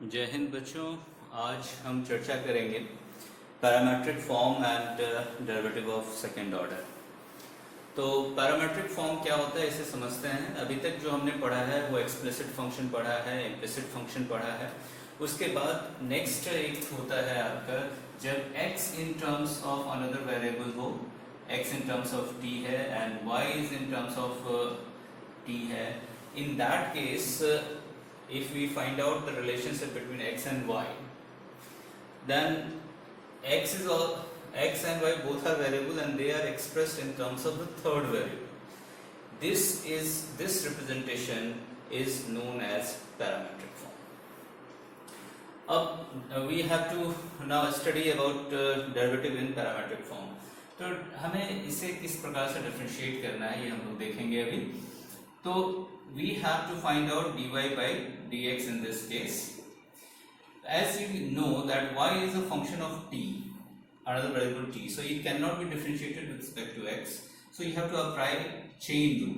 जय हिंद बच्चों। आज हम चर्चा करेंगे parametric form and derivative of second order. तो पैरामेट्रिक फॉर्म क्या होता है इसे समझते हैं। अभी तक जो हमने पढ़ा है वो एक्सप्लिसिट फंक्शन पढ़ा है, इम्प्लिसिट फंक्शन पढ़ा है। उसके बाद नेक्स्ट एक होता है आपका जब x in terms of another variable हो, x in terms of t है and y is in terms of t है। In that case, if we find out the relationship between x and y, then x and y both are variable and they are expressed in terms of the third variable. This representation is known as parametric form. We have to now study about derivative in parametric form. तो हमें इसे किस प्रकार से differentiate करना है ये हम लोग देखेंगे अभी। तो we have to find out dy by dx in this case. As you know that y is a function of t, another variable t, so it cannot be differentiated with respect to x. So you have to apply chain rule.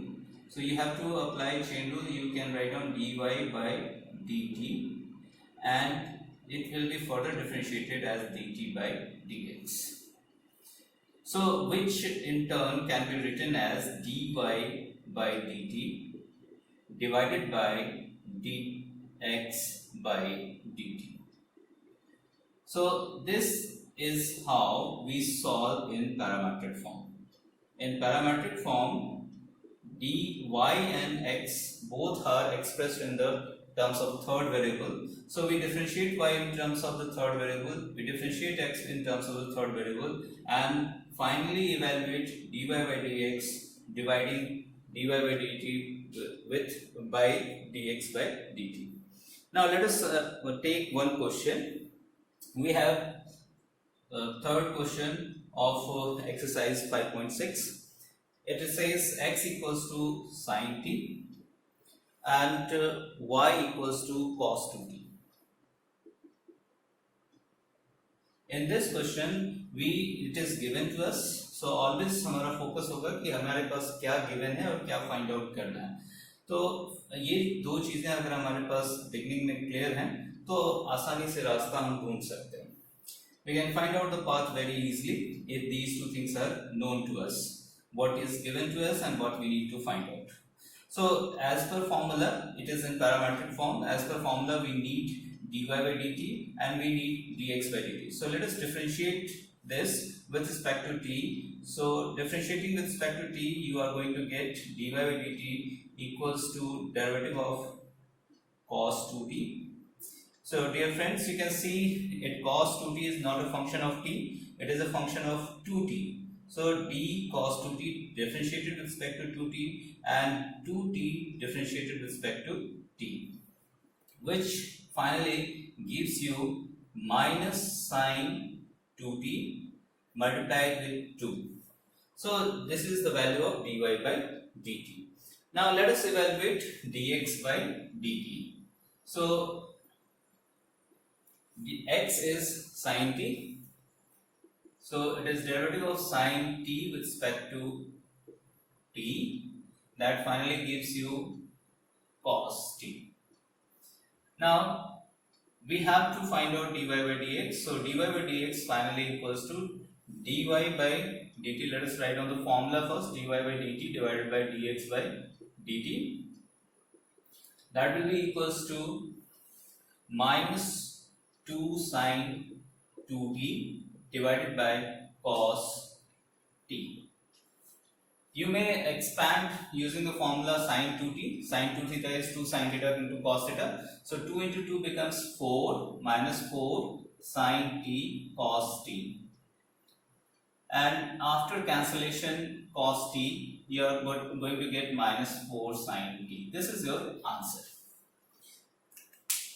So you have to apply chain rule. You can write down dy by dt and it will be further differentiated as dt by dx. So which in turn can be written as dy by dt divided by dx by dt. So this is how we solve in parametric form. In parametric form, dy and x both are expressed in the terms of third variable. So we differentiate y in terms of the third variable, we differentiate x in terms of the third variable, and finally evaluate dy by dx dividing dy by dt with by dx by dt. Now let us take one question. We have third question of exercise 5.6. It says x equals to sin t and y equals to cos 2t. In this question it is given to us, so always हमारा focus होगा कि हमारे पास क्या given है और क्या find out करना है। तो ये दो चीजें अगर हमारे पास बिगनिंग में क्लियर हैं तो आसानी से रास्ता हम ढूंढ सकते हैं। We can find out the path very easily if these two things are known to us, what is given to us and what we need to find out. So as per formula, it is in parametric form. As per formula, we need dy by dt and we need dx by dt. So let us differentiate this with respect to t. So differentiating with respect to t, you are going to get dy by dt equals to derivative of cos 2t. So dear friends, you can see it cos 2t is not a function of t, it is a function of 2t. So d cos 2t differentiated with respect to 2t and 2t differentiated with respect to t, which finally gives you minus sin 2t multiplied with 2. So this is the value of dy by dt. Now let us evaluate dx by dt. So x is sin t, so it is derivative of sin t with respect to t, that finally gives you cos t. Now we have to find out dy by dx. So dy by dx finally equals to dy by dt. Let us write down the formula first. Dy by dt divided by dx by dt, that will be equals to minus 2 sin 2t divided by cos t. You may expand using the formula sin 2t. Sin 2 theta is 2 sin theta into cos theta. So 2 into 2 becomes 4 minus 4 sin t cos t. And after cancellation cos t, you are going to get minus 4 sin t. This is your answer.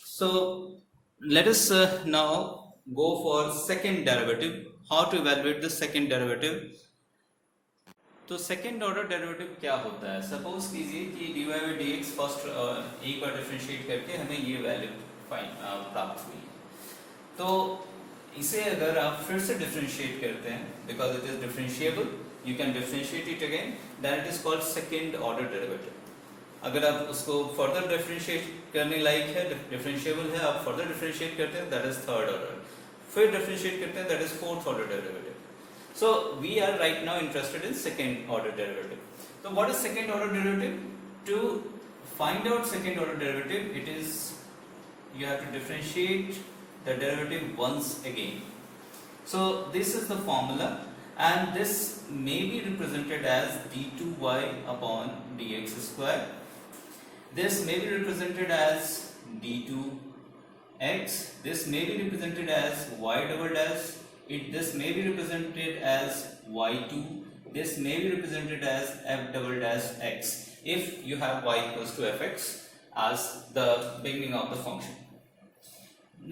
So let us now go for second derivative. How to evaluate the second derivative? तो second order derivative क्या होता है? Suppose कीजिए कि dy by dx first एक बार differentiate करके हमें ये वैल्यू प्राप्त हुई, तो इसे अगर आप फिर से डिफरेंशिएट करते हैं, because it is differentiable, you can differentiate it again, then it is called second order derivative. अगर आप उसको फर्दर डिफरेंशिएट करने लायक है, डिफरेंशिएबल है, आप फर्दर डिफरेंशिएट करते हैं, दैट इज थर्ड ऑर्डर, फिर डिफरेंशिएट करते हैं, that is fourth order derivative. So we are right now interested in second order derivative. So what is second order derivative? To find out second order derivative, it is you have to differentiate the derivative once again. So this is the formula, and this may be represented as d2y upon dx square. This may be represented as d2x. This may be represented as y double dash. This may be represented as y2. This may be represented as f double dash x if you have y equals to fx as the beginning of the function.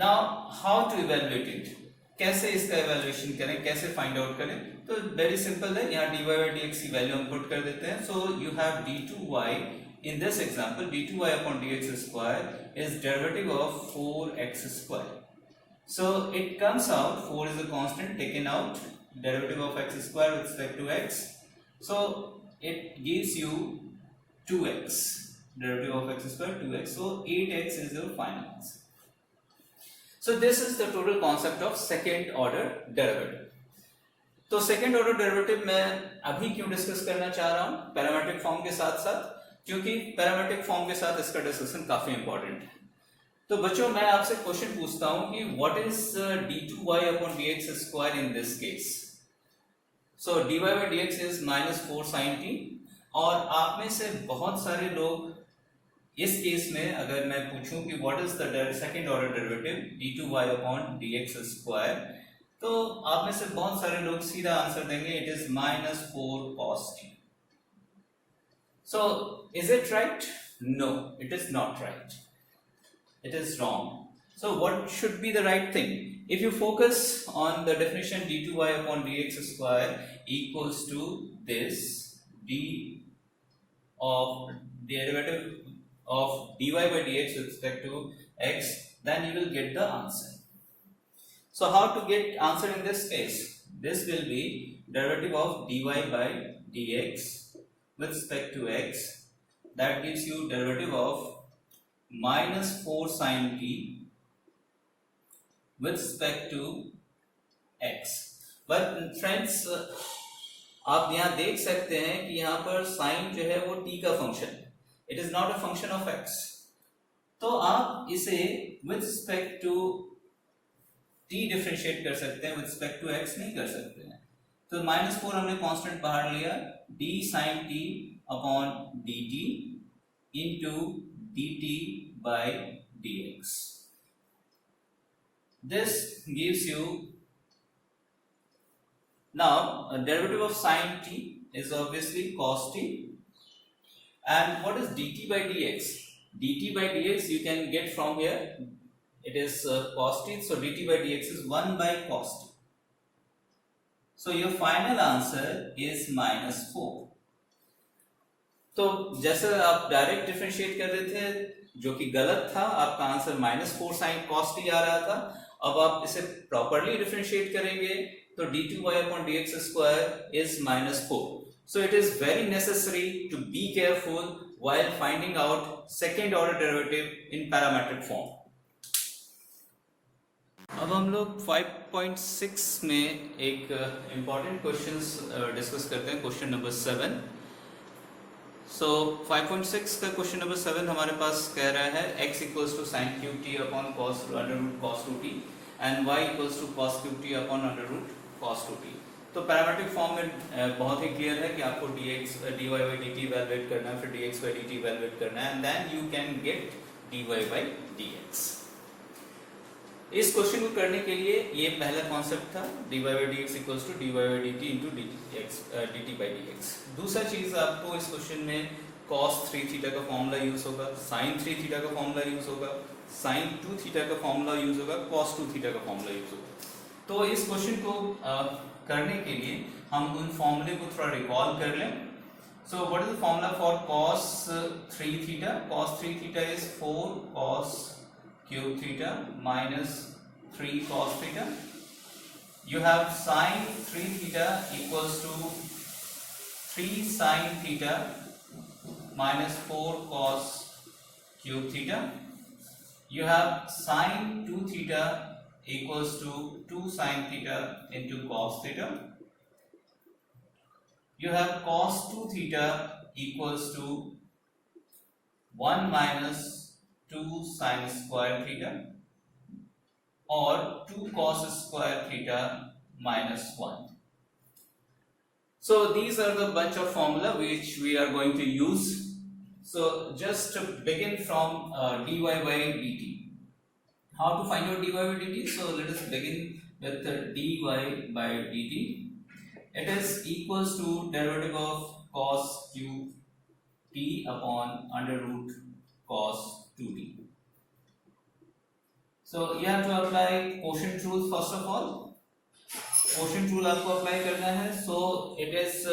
Now how to evaluate it? कैसे इसका evaluation करें, कैसे find out करें? तो very simple है, यहाँ dy by dx की value हम put कर देते हैं. So you have d2y, in this example d2y upon dx square is derivative of 4x square. So it comes out, 4 is a constant, taken out, derivative of x square with respect to x. So it gives you 2x, derivative of x square 2x. So 8x is your final answer. So this is the total concept of second order derivative. तो second order derivative मैं अभी क्यों discuss करना चाह रहा हूँ parametric form के साथ साथ, क्योंकि पैरामेट्रिक फॉर्म के साथ इसका डिस्कशन काफी इंपॉर्टेंट है. तो बच्चों मैं आपसे क्वेश्चन पूछता हूं कि what is d2y upon dx square in this case. So dy by dx is -4 sin t, और आप में से बहुत सारे लोग इस केस में अगर मैं पूछूं कि what is the second order derivative d2y upon dx square, तो आप में से बहुत सारे लोग सीधा आंसर देंगे it is -4 cos t. So is it right? No, it is not right. It is wrong. So what should be the right thing? If you focus on the definition d2y upon dx square equals to this d of derivative of dy by dx with respect to x, then you will get the answer. So how to get answer in this case? This will be derivative of dy by dx with respect to x. That gives you derivative of -4 sin t with respect to x. But friends, आप यहाँ देख सकते हैं कि यहाँ पर sin जो है वो t का फंक्शन है, it is not a function of x. तो आप इसे with respect to t differentiate कर सकते हैं, with respect to x नहीं कर सकते हैं. तो -4 हमने कांस्टेंट बाहर लिया, d sin t upon dt into dt by dx. This gives you, now a derivative of sin t is obviously cos t, and what is dt by dx? Dt by dx you can get from here, it is cos t, so dt by dx is 1 by cos t. So your final answer is -4. तो जैसे आप direct differentiate कर रहे थे जो कि गलत था, आपका आंसर -4 sin cos t आ रहा था. अब आप इसे प्रॉपर्ली डिफरेंशिएट करेंगे तो d2y upon dx square is -4. So it is very necessary to be careful while finding out second order derivative in parametric form. अब हम लोग 5.6 में एक important questions डिस्कस करते हैं, क्वेश्चन नंबर 7. So 5.6 का क्वेश्चन नंबर 7 हमारे पास कह रहा है x equals to sin cube t upon cos under root cos 2t and y equals to cos cube t upon under root cos 2t. तो parametric form में बहुत ही clear है कि आपको dx dy by dt evaluate करना है, फिर dx by dt evaluate करना है, and then you can get dy by dx. इस क्वेश्चन को करने के लिए ये पहला कॉन्सेप्ट था, dy by dx equals to dy by dt into dt by dx. दूसरा चीज आपको इस क्वेश्चन में cos 3 थीटा का फॉर्मूला यूज होगा, sin 3 थीटा का फॉर्मूला यूज होगा, sin 2 थीटा का फॉर्मूला यूज होगा, cos 2 थीटा का फॉर्मूला यूज होगा. तो इस क्वेश्चन को करने के लिए हम उन फॉर्मूले को थोड़ा रिकॉल कर लें. So what is the formula for cos 3 theta? Cos 3 theta is 4 cos cube theta minus 3 cos theta. You have sin 3 theta equals to 3 sin theta minus 4 cos cube theta. You have sin 2 theta equals to 2 sin theta into cos theta. You have cos 2 theta equals to 1 minus 2 sin square theta, or 2 cos square theta minus 1. So these are the bunch of formula which we are going to use. So just to begin from dy by dt. How to find out dy by dt? So let us begin with dy by dt. It is equals to derivative of cos cube t upon under root cos 2t. So you have to apply quotient rule first of all. Quotient rule आपको apply करना है. So it is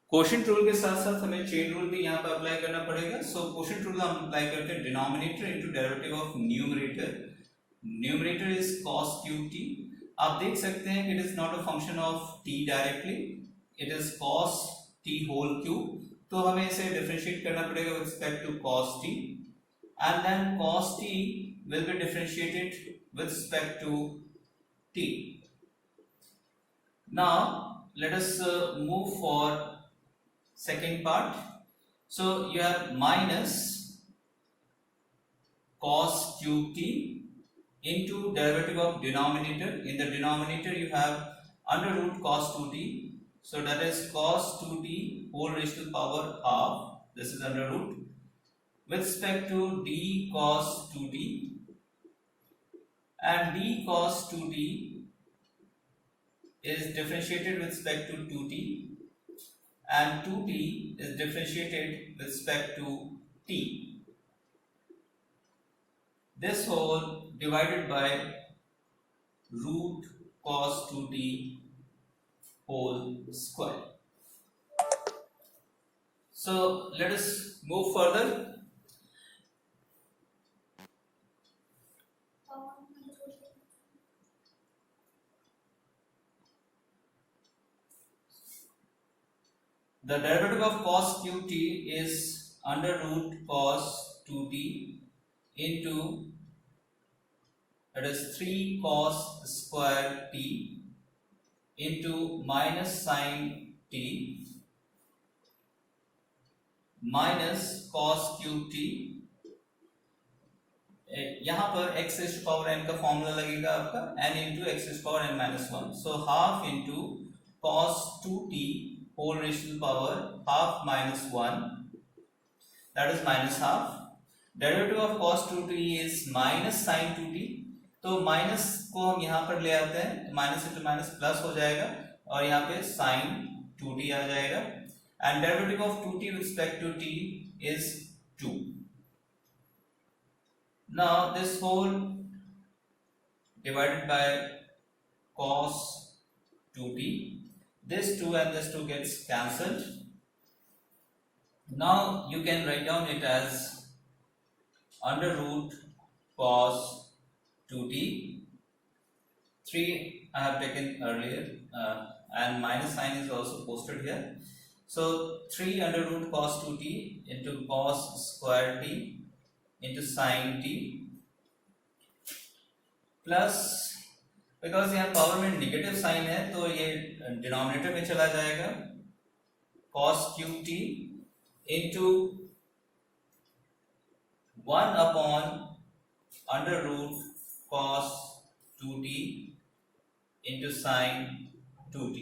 quotient rule के साथ साथ हमें chain rule भी यहाँ पे अप्लाई करना पड़ेगा. सो क्वोशंट रूल हम अप्लाई करते हैं denominator into derivative of numerator. Numerator is cos cube t. आप देख सकते हैं कि it is not a function of t directly, it is cos t whole cube. तो हमें इसे डिफरेंशिएट करना पड़ेगा with respect to cos t, and then cos t will be differentiated with respect to t. Now let us move for second part. So you have minus cos cube t into derivative of denominator. In the denominator you have under root cos 2t. So that is cos 2t whole raised to the power half. This is under root with respect to d cos 2t. And d cos 2t is differentiated with respect to 2t, and 2t is differentiated with respect to t. This whole divided by root cos 2t whole square. So let us move further. The derivative of cos cube t is under root cos 2t into, that is 3 cos square t into minus sin t minus cos cube t. यहाँ पर x raised to power n का formula लगेगा आपका n into x raised to power n minus 1. So half into cos 2t whole raised to the power half minus 1, that is minus half. Derivative of cos 2t is minus sin 2t. तो minus को हम यहाँ पर ले आते हैं, तो minus into minus plus हो जाएगा और यहाँ पे sin 2t आ जाएगा. And derivative of 2t with respect to t is 2. Now this whole divided by cos 2t, this 2 and this 2 gets cancelled. Now you can write down it as under root cos 2t. 3 I have taken earlier, and minus sign is also posted here. So 3 under root cos 2t into cos square t into sin t plus, because यहाँ power में negative sine है तो ये denominator में चला जाएगा, cos cube t into 1 upon under root cos 2t into sin 2t.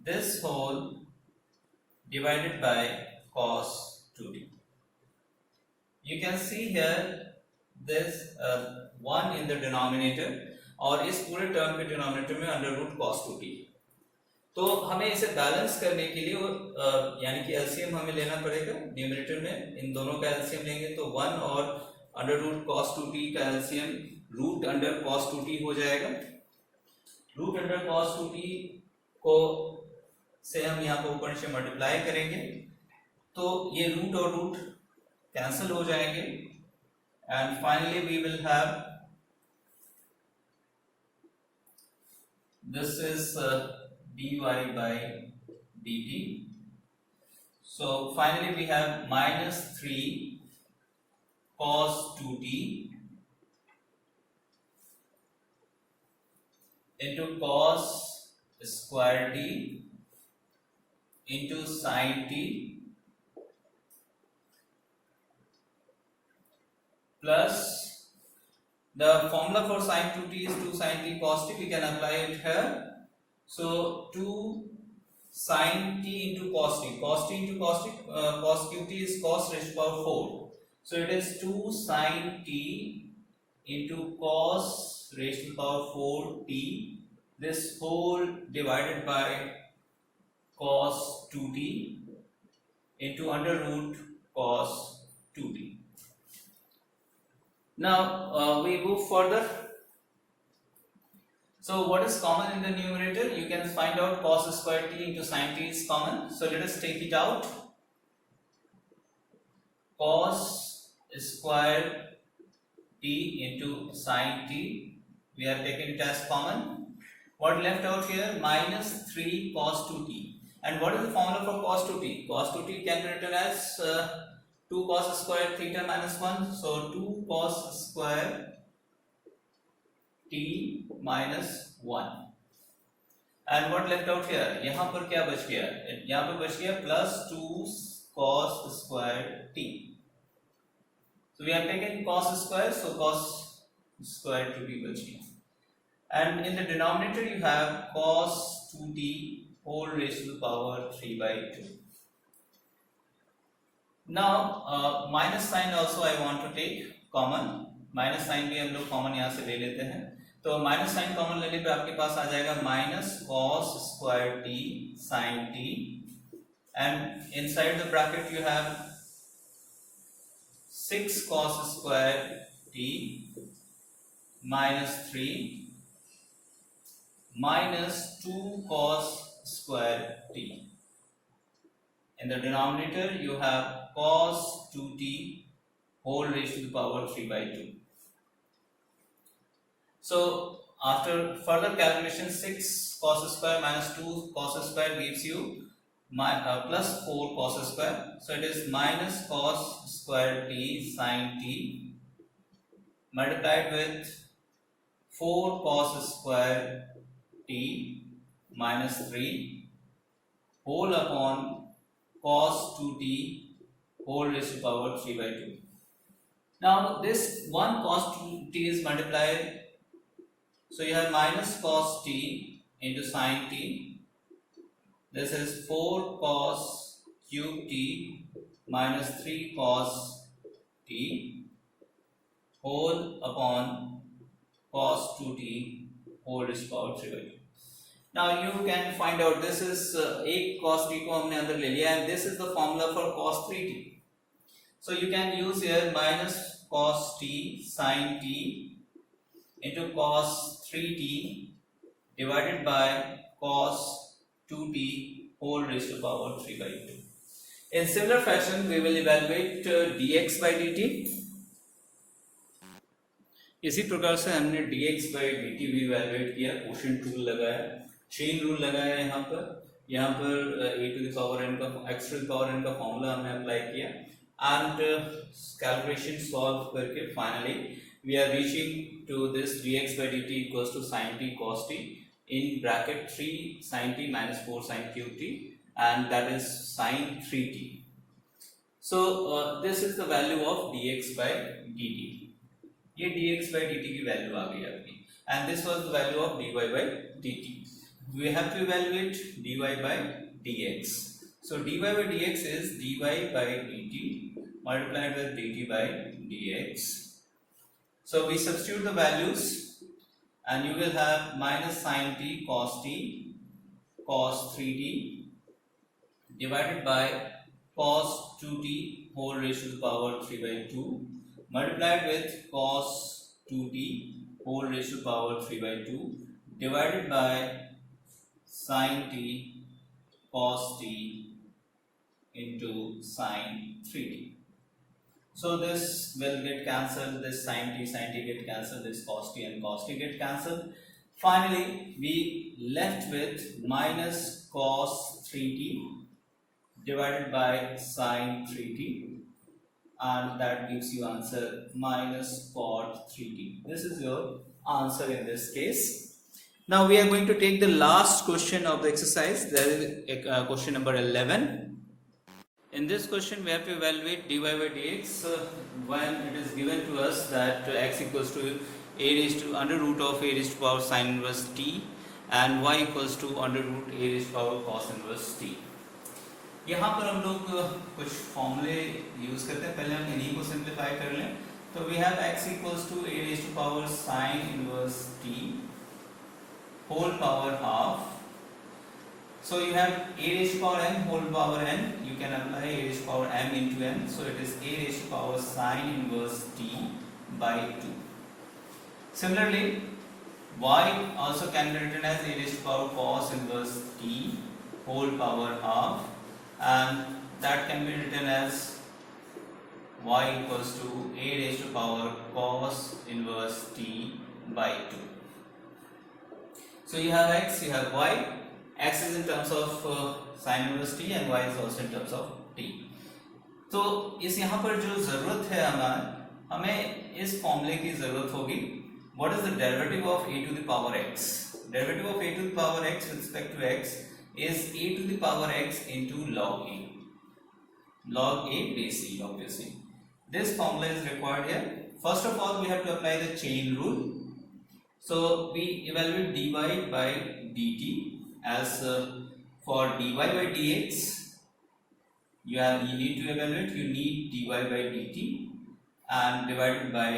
This whole divided by cos 2t. You can see here this 1 in the denominator, और इस पूरे टर्म के डिनोमिनेटर में अंडर रूट cos 2t. तो हमें इसे balance करने के लिए यानी कि एलसीएम हमें लेना पड़ेगा. न्यूमरेटर में इन दोनों का एलसीएम लेंगे तो 1 और अंडर रूट cos 2t का LCM root under cos 2t हो जाएगा. रूट अंडर cos 2t को से हम यहाँ पर ऊपर से मल्टीप्लाई करेंगे तो ये रूट और रूट कैंसिल हो जाएंगे, and finally we will have this is dy by dt. So finally we have minus 3 cos 2t into cos square t into sin t plus the formula for sin 2t is 2 sin t cos t. We can apply it here. So 2 sin t into cos t. Cos t into cos t, cos qt is cos raised to power 4. So it is 2 sin t into cos raised to power 4 t. This whole divided by cos 2t into under root cos 2t. Now we move further. So what is common in the numerator? You can find out cos square t into sin t is common. So let us take it out. Cos square t into sin t, we are taking it as common. What left out here? Minus 3 cos 2t. And what is the formula for cos 2t? Cos 2t can be written as 2 cos square theta minus 1. So 2 cos square t minus 1. And what left out here? यहाँ पर क्या बच गया? यहाँ पर बच गया plus 2 cos square t. So we have taken cos square, so cos square 2t बच गया. And in the denominator you have cos 2t whole raised to the power 3 by 2. Now minus sign also I want to take common. Minus sine भी हम लोग common यहाँ से ले लेते हैं. तो माइनस साइन कॉमन लेने पे आपके पास आ जाएगा minus cos square t sine t, and inside the bracket you have 6 cos square t minus 3 minus 2 cos square t. In the denominator you have cos 2t whole raised to the power 3 by 2. So after further calculation, 6 cos square minus 2 cos square gives you plus 4 cos square. So it is minus cos square t sin t multiplied with 4 cos square t minus 3 whole upon cos 2t whole raised to power 3 by 2. Now this 1 cos 2t is multiplied. So you have minus cos t into sin t. This is 4 cos cube t minus 3 cos t whole upon cos 2t whole raised to power 3 by 2. Now you can find out this is 8 cos t को हमने अंदर ले लिया, and this is the formula for cos 3t. So you can use here minus cos t sin t into cos 3t divided by cos 2t whole raised to power 3 by 2. In similar fashion we will evaluate dx by dt. इसी प्रकार से हमने dx by dt भी evaluate किया. quotient rule लगाया, chain rule लगाया, यहाँ पर a to the power n का x to the power n का formula हमने apply किया, and calculation solve करके finally we are reaching to this dx by dt equals to sin t cos t in bracket 3 sin t minus 4 sin cube t, and that is sin 3t. So this is the value of dx by dt. ये dx by dt की value आ गई आपकी, and this was the value of dy by dt. We have to evaluate dy by dx. So dy by dx is dy by dt multiplied with dt by dx. So we substitute the values and you will have minus sin t cos 3t divided by cos 2t whole raised to the power 3 by 2 multiplied with cos 2t whole raised to the power 3 by 2 divided by sin t cos t into sin 3t. So this will get cancelled, this sin t get cancelled, this cos t and cos t get cancelled. Finally, we left with minus cos 3t divided by sin 3t, and that gives you answer minus cot 3t. This is your answer in this case. Now we are going to take the last question of the exercise. That is question number 11. In this question, we have to evaluate dy by dx when it is given to us that x equals to a raised to under root of a raised to power sin inverse t and y equals to under root a raised to power cos inverse t. यहाँ पर हम लोग कुछ फॉर्मूले use करते हैं, पहले हम इन्हीं को सिंप्लीफाई कर लें. तो we have x equals to a raised to power sin inverse t whole power half. So you have a raised to power m whole power n. You can apply a raised to power m into n. So it is a raised to power sin inverse t by 2. Similarly, y also can be written as a raised to power cos inverse t whole power half, and that can be written as y equals to a raised to power cos inverse t by 2. So you have x, you have y. X is in terms of sin inverse t and y is also in terms of t. तो इस यहाँ पर जो जरूरत है हमें इस फॉर्मूले की जरूरत होगी. What is the derivative of a to the power x? Derivative of a to the power x with respect to x is a to the power x into log a. Log a base e, obviously. This formula is required here. First of all, we have to apply the chain rule. So we evaluate dy by dt. As for dy by dx, you need to evaluate, you need dy by dt and divided by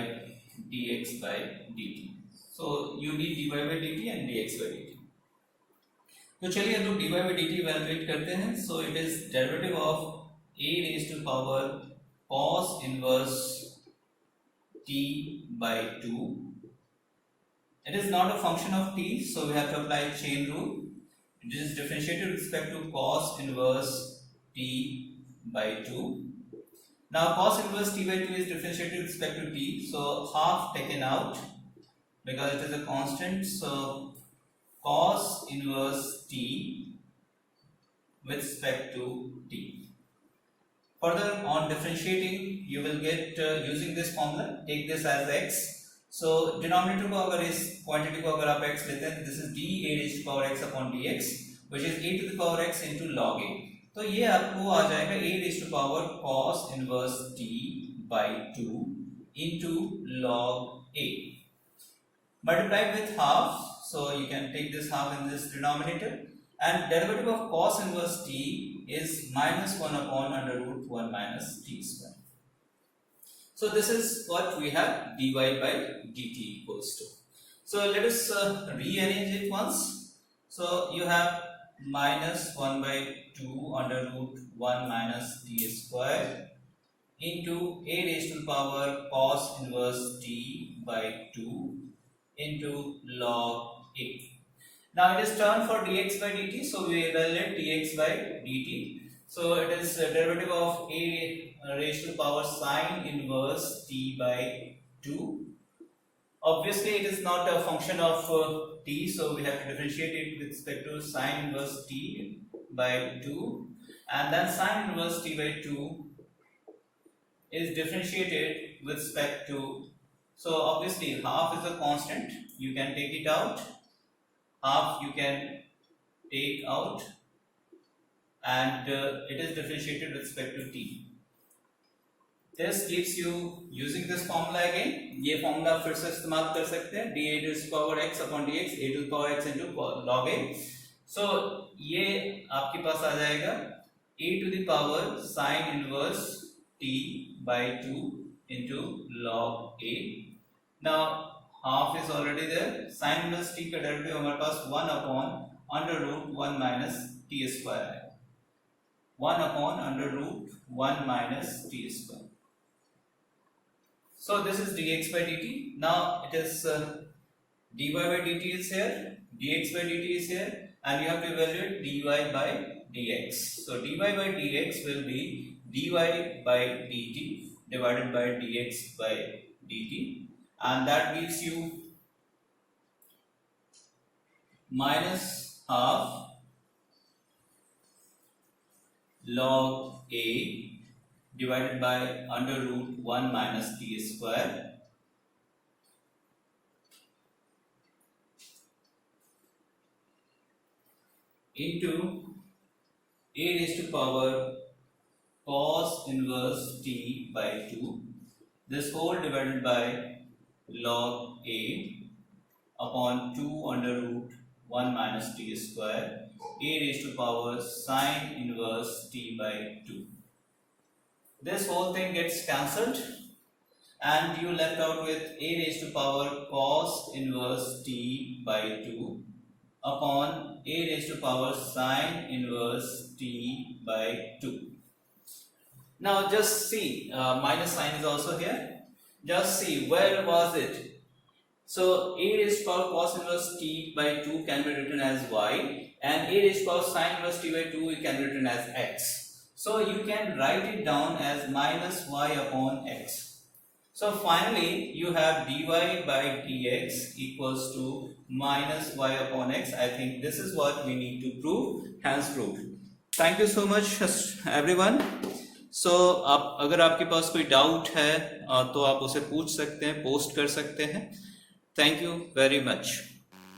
dx by dt. So you need dy by dt and dx by dt. तो चलिए हम लोग dy by dt evaluate करते हैं. So it is derivative of a raised to power cos inverse t by 2. It is not a function of t, so we have to apply chain rule. It is differentiated with respect to cos inverse t by 2. Now cos inverse t by 2 is differentiated with respect to t, so half taken out because it is a constant. So cos inverse t with respect to t. Further on differentiating, you will get using this formula, take this as x. So denominator को अगर इस quantity को अगर आप x लेते हैं, this is d a raised to power x upon dx, which is a to the power x into log a. तो ये आपको आ जाएगा a raised to power cos inverse t by 2 into log a multiplied with half. So you can take this half in this denominator, and derivative of cos inverse t is minus 1 upon under root 1 minus t square. So this is what we have dy by dt equals to. So let us rearrange it once. So you have minus 1 by 2 under root 1 minus t square into a raised to the power cos inverse t by 2 into log a. Now it is turn for dx by dt, so we evaluate dx by dt. So it is derivative of a raised to power sin inverse t by 2. Obviously it is not a function of t, so we have to differentiate it with respect to sin inverse t by 2, and then sin inverse t by 2 is differentiated with respect to, so obviously half is a constant, you can take it out, half you can take out, and it is differentiated with respect to t. This gives you, using this formula again, ये formula फिर से इस्तेमाल कर सकते हैं, d a to the power x upon dx, a to the power x into log a. So ये आपके पास आ जाएगा a to the power sin inverse t by 2 into log a. Now half is already there, sin inverse t का derivative हमारे पास 1 upon under root 1 minus t square है, 1 upon under root 1 minus t square. So this is dx by dt. Now it is dy by dt is here, dx by dt is here, and you have to evaluate dy by dx. So dy by dx will be dy by dt divided by dx by dt, and that gives you minus half log a divided by under root 1 minus t square into a raised to power cos inverse t by 2, this whole divided by log a upon 2 under root 1 minus t square, a raised to power sin inverse t by 2. This whole thing gets cancelled and you left out with a raised to power cos inverse t by 2 upon a raised to power sin inverse t by 2. Now just see, minus sign is also here. Just see, where was it? So a raised to power cos inverse t by 2 can be written as y, and a raised to power sin inverse t by 2 can be written as x. So you can write it down as minus y upon x. So finally you have dy by dx equals to minus y upon x. I think this is what we need to prove. Hence proved. Thank you so much everyone. So अगर आपके पास कोई doubt है तो आप उसे पूछ सकते हैं, पोस्ट कर सकते हैं. Thank you very much.